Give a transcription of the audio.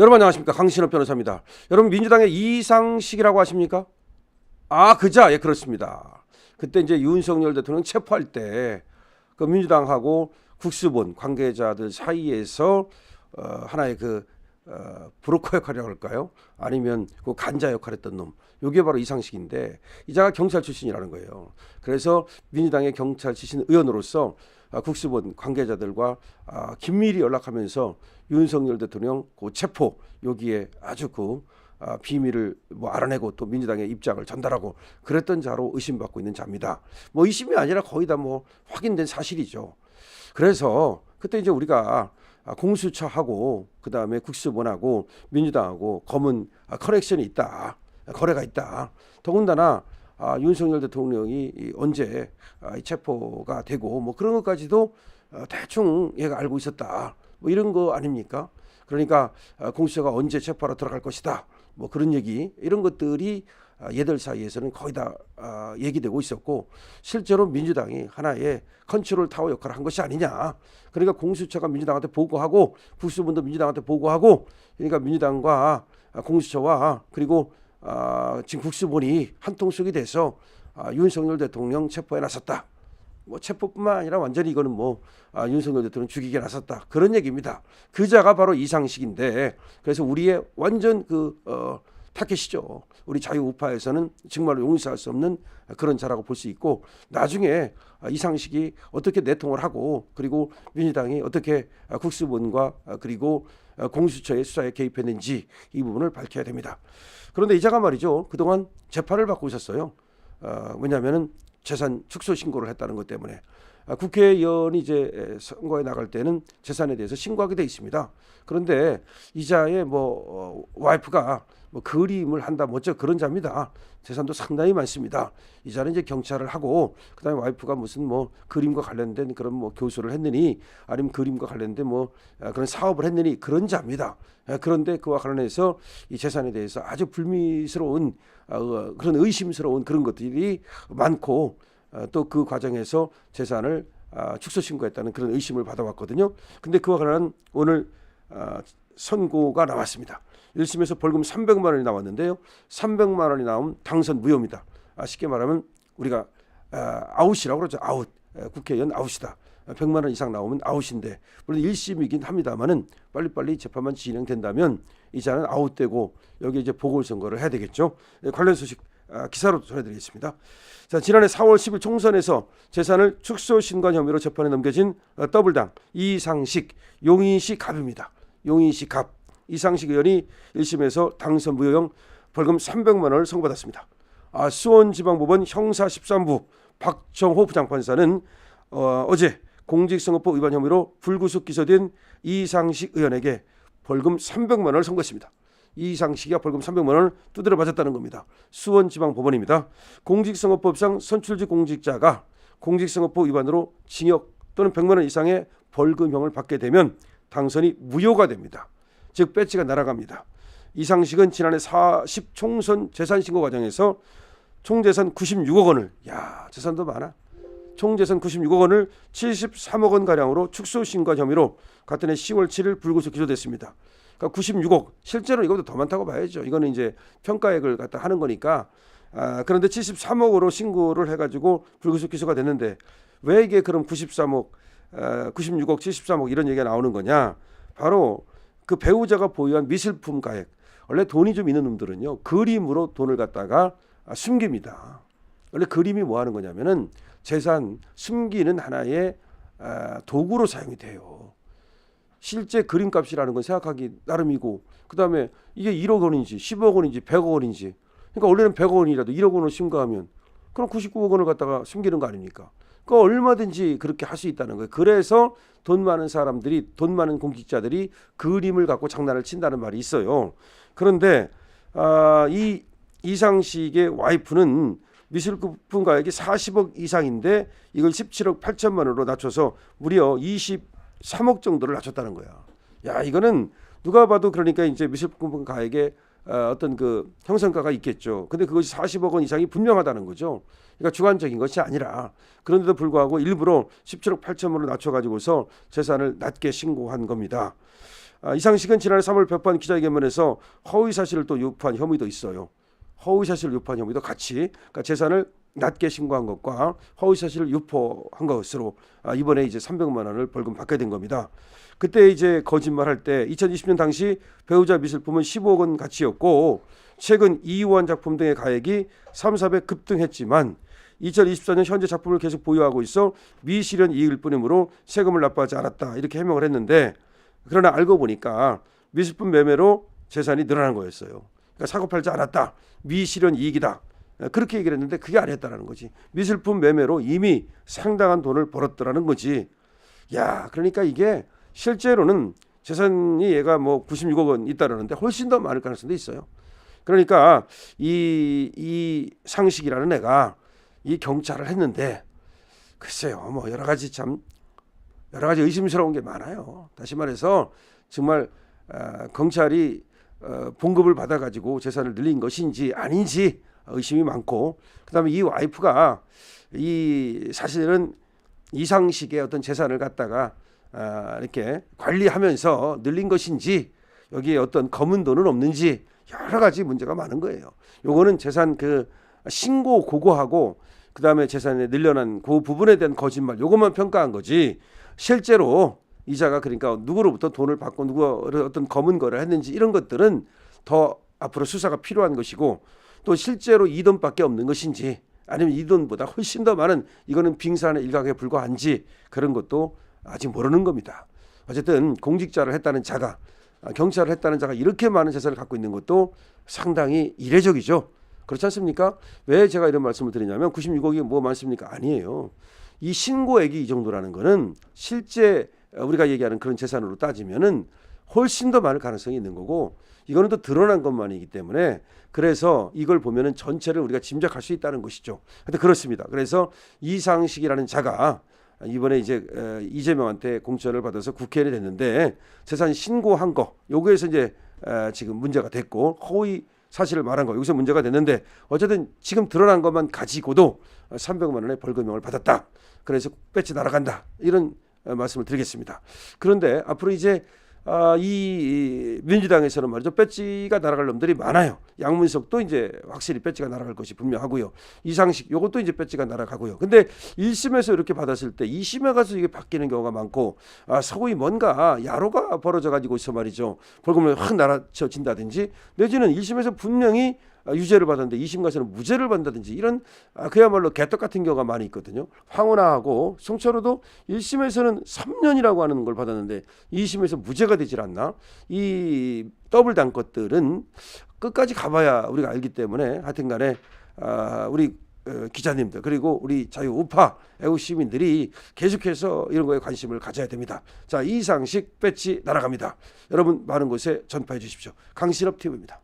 여러분 안녕하십니까, 강신업 변호사입니다. 여러분 민주당의 이상식이라고 아십니까? 그자, 예, 그렇습니다. 그때 이제 윤석열 대통령 체포할 때 그 민주당하고 국수본 관계자들 사이에서 하나의 브로커 역할이라고 할까요? 아니면 그 간자 역할했던 놈. 요게 바로 이상식인데, 이자가 경찰 출신이라는 거예요. 그래서 민주당의 경찰 출신 의원으로서 국수본 관계자들과 긴밀히 연락하면서 윤석열 대통령 그 체포 여기에 아주 비밀을 알아내고 또 민주당의 입장을 전달하고 그랬던 자로 의심받고 있는 자입니다. 의심이 아니라 거의 다 확인된 사실이죠. 그래서 그때 이제 우리가 공수처하고 그다음에 국수본하고 민주당하고 검은 커넥션이 있다, 거래가 있다. 더군다나 윤석열 대통령이 언제 체포가 되고 그런 것까지도 대충 얘가 알고 있었다. 이런 거 아닙니까? 그러니까 공수처가 언제 체포하러 들어갈 것이다. 그런 얘기, 이런 것들이 얘들 사이에서는 거의 다 얘기되고 있었고, 실제로 민주당이 하나의 컨트롤 타워 역할을 한 것이 아니냐. 그러니까 공수처가 민주당한테 보고하고 국수본도 민주당한테 보고하고, 그러니까 민주당과 공수처와 그리고 지금 국수본이 한통속이 돼서 윤석열 대통령 체포에 나섰다. 체포뿐만 아니라 완전히 이거는 윤석열 대통령 죽이게 나섰다, 그런 얘기입니다. 그자가 바로 이상식인데, 그래서 우리의 완전 타켓이죠. 우리 자유우파에서는 정말로 용서할 수 없는 그런 자라고 볼 수 있고, 나중에 이상식이 어떻게 내통을 하고 그리고 민주당이 어떻게 국수본과 그리고 공수처의 수사에 개입했는지 이 부분을 밝혀야 됩니다. 그런데 이자가 말이죠, 그동안 재판을 받고 있었어요. 왜냐하면은 재산 축소 신고를 했다는 것 때문에 국회의원이 이제 선거에 나갈 때는 재산에 대해서 신고하게 돼 있습니다. 그런데 이자의 와이프가 그림을 한다, 어쩌 그런 자입니다. 재산도 상당히 많습니다. 이자는 이제 경찰을 하고, 그다음에 와이프가 무슨 그림과 관련된 그런 교수를 했느니, 아니면 그림과 관련된 그런 사업을 했느니 그런 자입니다. 그런데 그와 관련해서 이 재산에 대해서 아주 불미스러운 그런 의심스러운 그런 것들이 많고, 또 그 과정에서 재산을 축소 신고했다는 그런 의심을 받아왔거든요. 근데 그와 관련한 오늘 선고가 나왔습니다. 1심에서 벌금 300만 원이 나왔는데요. 300만 원이 나오면 당선 무효입니다. 쉽게 말하면 우리가 아웃이라고 그러죠. 아웃. 국회의원 아웃이다. 100만 원 이상 나오면 아웃인데, 물론 1심이긴 합니다만은 빨리빨리 재판만 진행된다면 이자는 아웃되고 여기 이제 보궐선거를 해야 되겠죠. 관련 소식 기사로 전해드리겠습니다. 자, 지난해 4월 10일 총선에서 재산을 축소 신고한 혐의로 재판에 넘겨진 더블당 이상식 용인시 갑입니다. 용인시 갑 이상식 의원이 1심에서 당선 무효형 벌금 300만 원을 선고받았습니다. 수원지방법원 형사 13부 박정호 부장판사는 어제 공직선거법 위반 혐의로 불구속 기소된 이상식 의원에게 벌금 300만 원을 선고했습니다. 이상식이 벌금 300만 원을 두드려 맞았다는 겁니다. 수원지방법원입니다. 공직선거법상 선출직 공직자가 공직선거법 위반으로 징역 또는 100만 원 이상의 벌금형을 받게 되면 당선이 무효가 됩니다. 즉 배지가 날아갑니다. 이상식은 지난해 40 총선 재산신고 과정에서 총재산 96억 원을, 재산도 많아. 총재산 96억 원을 73억 원 가량으로 축소 신고한 혐의로 같은 해 10월 7일 불구속 기소됐습니다. 그러니까 96억, 실제로 이것보다 더 많다고 봐야죠. 이거는 이제 평가액을 갖다 하는 거니까. 그런데 73억으로 신고를 해가지고 불구속 기소가 됐는데, 왜 이게 그럼 93억, 96억, 73억 이런 얘기가 나오는 거냐? 바로 그 배우자가 보유한 미술품 가액, 원래 돈이 좀 있는 놈들은요 그림으로 돈을 갖다가 숨깁니다. 원래 그림이 뭐 하는 거냐면은 재산 숨기는 하나의 도구로 사용이 돼요. 실제 그림값이라는 건 생각하기 나름이고, 그 다음에 이게 1억 원인지 10억 원인지 100억 원인지, 그러니까 원래는 100억 원이라도 1억 원을 신고하면 그럼 99억 원을 갖다가 숨기는 거 아닙니까? 그러니까 얼마든지 그렇게 할 수 있다는 거예요. 그래서 돈 많은 사람들이, 돈 많은 공직자들이 그림을 갖고 장난을 친다는 말이 있어요. 그런데 이 이상식의 와이프는 미술품 가액이 40억 이상인데 이걸 17억 8천만 원으로 낮춰서 무려 23억 정도를 낮췄다는 거야. 이거는 누가 봐도, 그러니까 이제 미술품 가액에 어떤 형성가가 있겠죠. 근데 그것이 40억 원 이상이 분명하다는 거죠. 그러니까 주관적인 것이 아니라, 그런데도 불구하고 일부러 17억 8천만 원을 낮춰가지고서 재산을 낮게 신고한 겁니다. 이상식은 지난해 3월 배포한 기자회견문에서 허위 사실을 또 유포한 혐의도 있어요. 허위 사실을 유포한 혐의도 같이, 그러니까 재산을 낮게 신고한 것과 허위 사실을 유포한 것으로 이번에 이제 300만 원을 벌금 받게 된 겁니다. 그때 이제 거짓말할 때 2020년 당시 배우자 미술품은 15억 원 가치였고 최근 이우한 작품 등의 가액이 3, 4배 급등했지만 2024년 현재 작품을 계속 보유하고 있어 미실현 이익일 뿐이므로 세금을 납부하지 않았다 이렇게 해명을 했는데, 그러나 알고 보니까 미술품 매매로 재산이 늘어난 거였어요. 그러니까 사고 팔지 않았다, 미실현 이익이다, 그렇게 얘기를 했는데 그게 아니었다라는 거지. 미술품 매매로 이미 상당한 돈을 벌었더라는 거지. 야, 그러니까 이게 실제로는 재산이 얘가 뭐 96억 원 있다라는데 훨씬 더 많을 가능성도 있어요. 그러니까 이 상식이라는 애가 이 경찰을 했는데 글쎄요, 뭐 여러 가지 의심스러운 게 많아요. 다시 말해서 정말 경찰이 봉급을 받아가지고 재산을 늘린 것인지 아닌지 의심이 많고, 그다음에 이 와이프가 사실은 이상식의 어떤 재산을 갖다가 이렇게 관리하면서 늘린 것인지, 여기에 어떤 검은 돈은 없는지 여러 가지 문제가 많은 거예요. 요거는 재산 신고 고거하고 그다음에 재산에 늘려난 그 부분에 대한 거짓말, 요것만 평가한 거지 실제로 이자가 그러니까 누구로부터 돈을 받고 누구가 어떤 검은 거를 했는지 이런 것들은 더 앞으로 수사가 필요한 것이고, 또 실제로 이 돈밖에 없는 것인지 아니면 이 돈보다 훨씬 더 많은 이거는 빙산의 일각에 불과한지 그런 것도 아직 모르는 겁니다. 어쨌든 공직자를 했다는 자가, 경찰을 했다는 자가 이렇게 많은 재산을 갖고 있는 것도 상당히 이례적이죠. 그렇지 않습니까? 왜 제가 이런 말씀을 드리냐면 96억이 뭐 많습니까? 아니에요. 이 신고액이 이 정도라는 거는 실제 우리가 얘기하는 그런 재산으로 따지면은 훨씬 더 많을 가능성이 있는 거고, 이거는 또 드러난 것만이기 때문에 그래서 이걸 보면은 전체를 우리가 짐작할 수 있다는 것이죠. 하여튼 그렇습니다. 그래서 이상식이라는 자가 이번에 이제 이재명한테 공천을 받아서 국회의원이 됐는데 재산 신고한 거 요거에서 이제 지금 문제가 됐고, 허위 사실을 말한 거 여기서 문제가 됐는데 어쨌든 지금 드러난 것만 가지고도 300만 원의 벌금형을 받았다. 그래서 배지 날아간다. 이런 말씀을 드리겠습니다. 그런데 앞으로 이제 이 민주당에서는 말이죠, 배지가 날아갈 놈들이 많아요. 양문석도 이제 확실히 배지가 날아갈 것이 분명하고요. 이상식 요것도 이제 배지가 날아가고요. 근데 1심에서 이렇게 받았을 때 2심에 가서 이게 바뀌는 경우가 많고, 소위 뭔가 야로가 벌어져 가지고 있어 말이죠. 벌금을 확 날아쳐진다든지 내지는 1심에서 분명히 유죄를 받았는데 2심 가서는 무죄를 받는다든지 이런 그야말로 개떡 같은 경우가 많이 있거든요. 황운하하고 송철호도 1심에서는 3년이라고 하는 걸 받았는데 2심에서 무죄가 되질 않나. 이 더블 단 것들은 끝까지 가봐야 우리가 알기 때문에 하여튼간에 우리 기자님들 그리고 우리 자유우파 애국 시민들이 계속해서 이런 거에 관심을 가져야 됩니다. 자, 이상식 배지 날아갑니다. 여러분 많은 곳에 전파해 주십시오. 강신업 TV입니다.